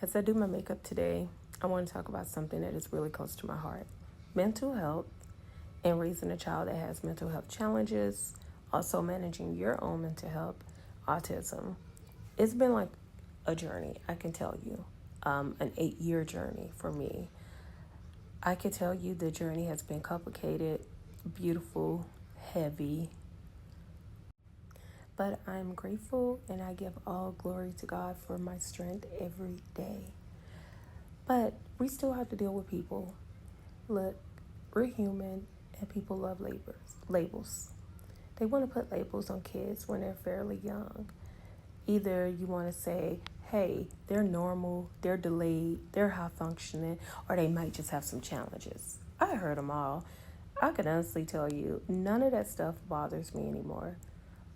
As I do my makeup today, I want to talk about something that is really close to my heart: mental health and raising a child that has mental health challenges, also managing your own mental health, autism. It's been like a journey, I can tell you, an 8-year journey for me. I can tell you the journey has been complicated, beautiful, heavy, but I'm grateful and I give all glory to God for my strength every day. But we still have to deal with people. Look, we're human and people love labels. They want to put labels on kids when they're fairly young. Either you want to say, hey, they're normal, they're delayed, they're high functioning, or they might just have some challenges. I heard them all. I can honestly tell you, none of that stuff bothers me anymore.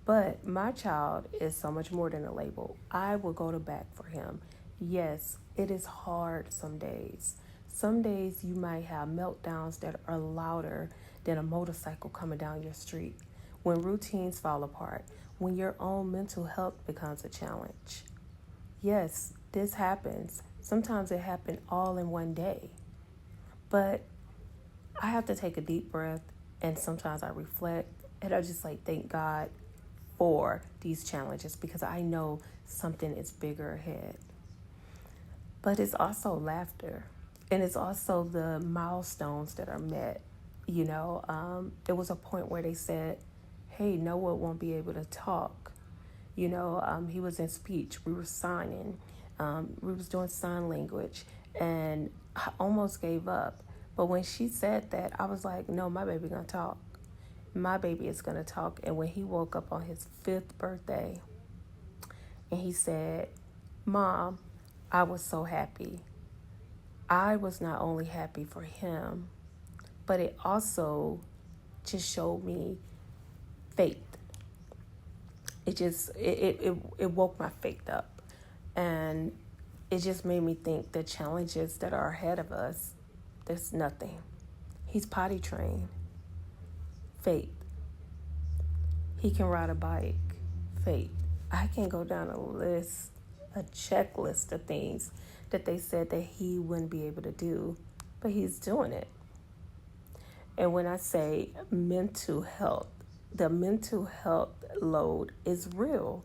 But my child is so much more than a label. I will go to bat for him. Yes, it is hard some days. Some days you might have meltdowns that are louder than a motorcycle coming down your street. When routines fall apart, when your own mental health becomes a challenge. Yes, this happens. Sometimes it happens all in one day. But I have to take a deep breath and sometimes I reflect and I just like thank God for these challenges because I know something is bigger ahead. But it's also laughter and it's also the milestones that are met. There was a point where they said, hey, Noah won't be able to talk. He was in speech. We were signing. We was doing sign language. And I almost gave up. But when she said that, I was like, no, my baby gonna talk. My baby is gonna talk. And when he woke up on his 5th birthday and he said, Mom, I was so happy. I was not only happy for him, but it also just showed me faith. It woke my faith up, and it just made me think the challenges that are ahead of us, there's nothing. He's potty trained. Faith. He can ride a bike. Faith. I can go down a checklist of things that they said that he wouldn't be able to do, but he's doing it. And when I say mental health, the mental health load is real.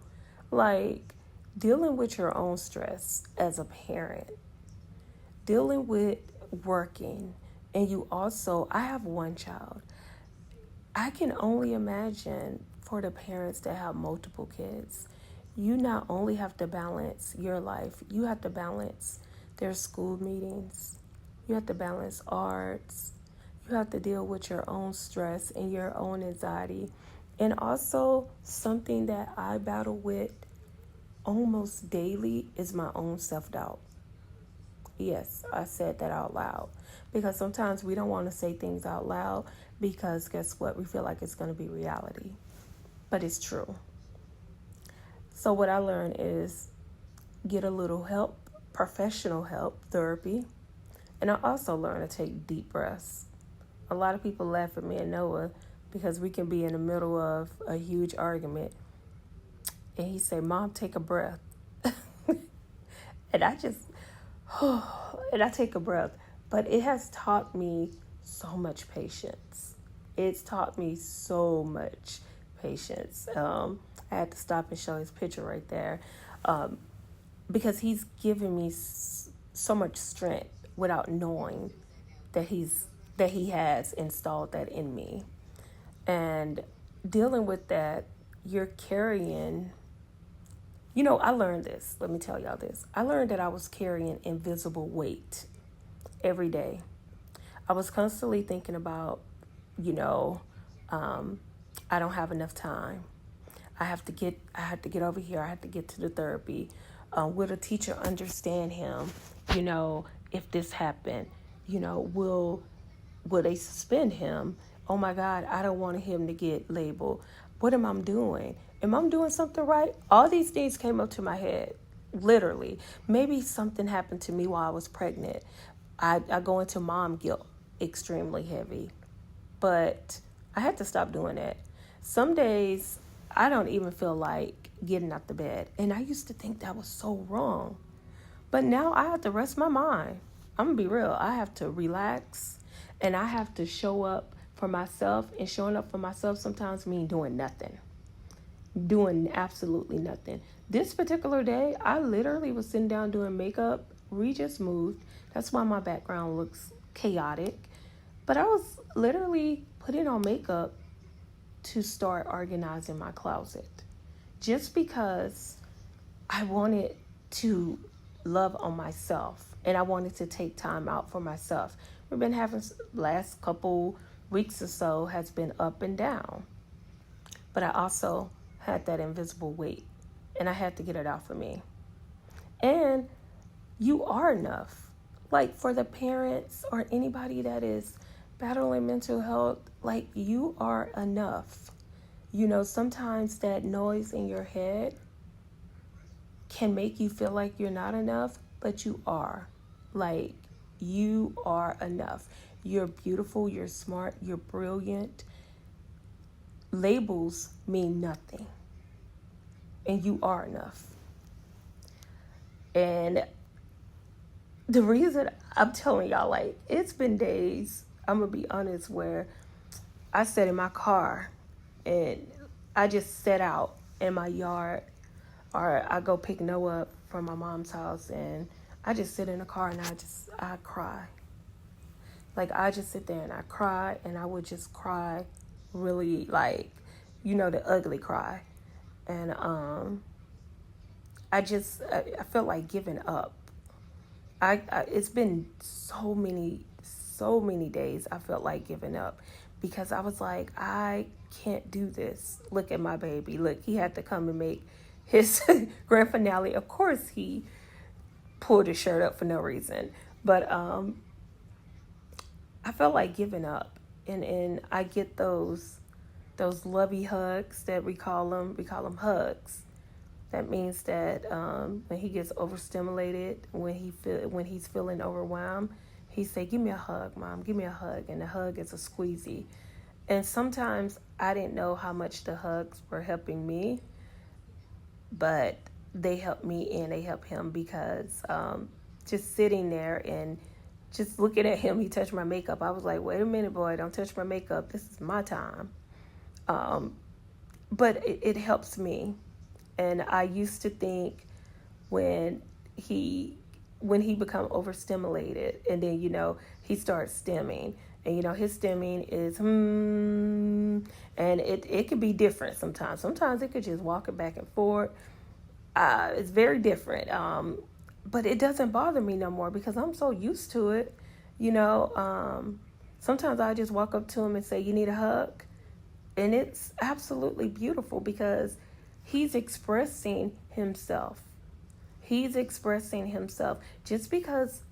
Like dealing with your own stress as a parent, dealing with working, and I have one child. I can only imagine for the parents that have multiple kids. You not only have to balance your life, you have to balance their school meetings, you have to balance arts, you have to deal with your own stress and your own anxiety. And also, something that I battle with almost daily is my own self doubt. Yes, I said that out loud. Because sometimes we don't want to say things out loud because guess what? We feel like it's going to be reality. But it's true. So, what I learned is get a little help, professional help, therapy. And I also learned to take deep breaths. A lot of people laugh at me and Noah because we can be in the middle of a huge argument and he say, Mom, take a breath. and I just, and I take a breath. But it has taught me so much patience. It's taught me so much patience. I had to stop and show his picture right there because he's given me so much strength without knowing that he has installed that in me. And dealing with that, you're carrying, I learned this. Let me tell y'all this. I learned that I was carrying invisible weight every day. I was constantly thinking about, I don't have enough time. I have to get over here. I have to get to the therapy. Will the teacher understand him? If this happened, will they suspend him? Oh my God, I don't want him to get labeled. What am I doing? Am I doing something right? All these things came up to my head, literally. Maybe something happened to me while I was pregnant. I go into mom guilt extremely heavy. But I had to stop doing that. Some days I don't even feel like getting out the bed. And I used to think that was so wrong. But now I have to rest my mind. I'm going to be real. I have to relax and I have to show up for myself. And showing up for myself sometimes means doing nothing. Doing absolutely nothing. This particular day, I literally was sitting down doing makeup. We just moved. That's why my background looks chaotic. But I was literally putting on makeup to start organizing my closet. Just because I wanted to love on myself and I wanted to take time out for myself. We've been having last couple weeks or so has been up and down. But I also had that invisible weight and I had to get it out for me. And you are enough. Like for the parents or anybody that is battling mental health, like you are enough. You know, sometimes that noise in your head can make you feel like you're not enough, but you are. Like you are enough. You're beautiful, you're smart, you're brilliant. Labels mean nothing. And you are enough. And the reason I'm telling y'all, like, it's been days, I'm going to be honest, where I sat in my car and I just sat out in my yard, or I go pick Noah up from my mom's house and I just sit in the car and I cry. Like, I just sit there and I cry, and I would just cry really, like, you know, the ugly cry. And I felt like giving up. It's been so many days I felt like giving up because I was like, I can't do this. Look at my baby. Look, he had to come and make his grand finale. Of course, he pulled his shirt up for no reason. But I felt like giving up. And I get those lovey hugs that we call them hugs. That means that when he gets overstimulated, when he's feeling overwhelmed, he say, "Give me a hug, Mom. Give me a hug." And the hug is a squeezy. And sometimes I didn't know how much the hugs were helping me, but they helped me and they helped him because just sitting there and just looking at him, he touched my makeup. I was like, "Wait a minute, boy, don't touch my makeup. This is my time." But it helps me. And I used to think when he become overstimulated and then, you know, he starts stimming. And, you know, his stimming is, and it could be different sometimes. Sometimes it could just walk it back and forth. It's very different. But it doesn't bother me no more because I'm so used to it. You know, sometimes I just walk up to him and say, "You need a hug?" And it's absolutely beautiful because he's expressing himself. He's expressing himself. Just because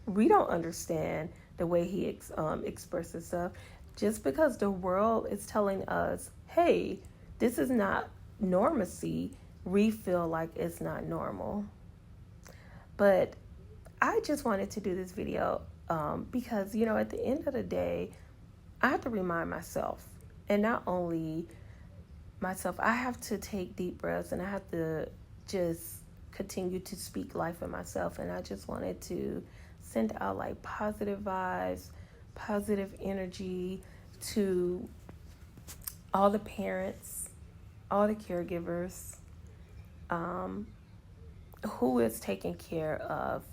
we don't understand the way he expresses himself, just because the world is telling us, "Hey, this is not normacy," we feel like it's not normal. But I just wanted to do this video because, you know, at the end of the day, I have to remind myself, and not only myself, I have to take deep breaths and I have to just continue to speak life in myself. And I just wanted to send out like positive vibes, positive energy to all the parents, all the caregivers, who is taking care of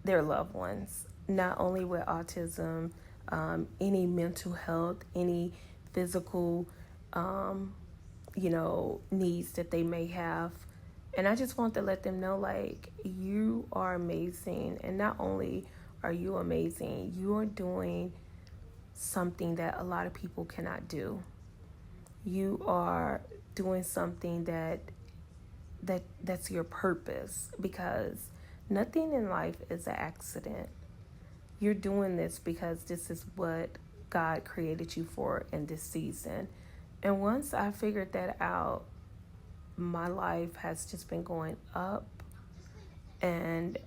their loved ones, not only with autism, any mental health, any physical, you know, needs that they may have. And I just want to let them know, like, you are amazing. And not only are you amazing, you are doing something that a lot of people cannot do. You are doing something that's your purpose, because nothing in life is an accident. You're doing this because this is what God created you for in this season. And once I figured that out, my life has just been going up, and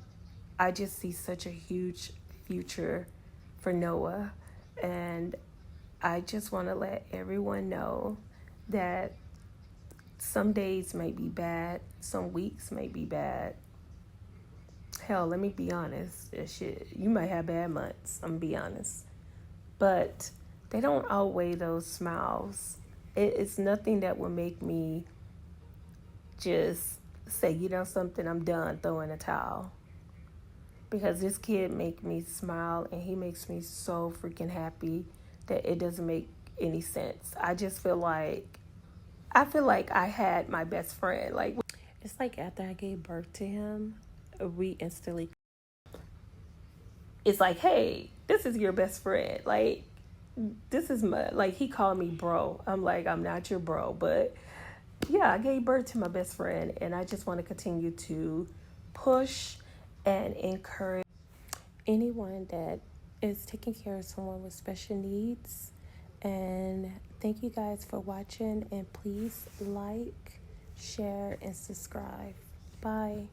I just see such a huge future for Noah. And I just want to let everyone know that Some days may be bad, some weeks may be bad. Hell, let me be honest. Shit, you might have bad months. I'm gonna be honest, but they don't outweigh those smiles. It's nothing that will make me just say, you know something, I'm done, throw in a towel. Because this kid make me smile and he makes me so freaking happy that it doesn't make any sense. I feel like I had my best friend. Like, it's like after I gave birth to him, we instantly, it's like, hey, this is your best friend. Like, this is my, like, he called me bro. I'm like, I'm not your bro, but yeah, I gave birth to my best friend, and I just want to continue to push and encourage anyone that is taking care of someone with special needs. And thank you guys for watching, and please like, share, and subscribe. Bye.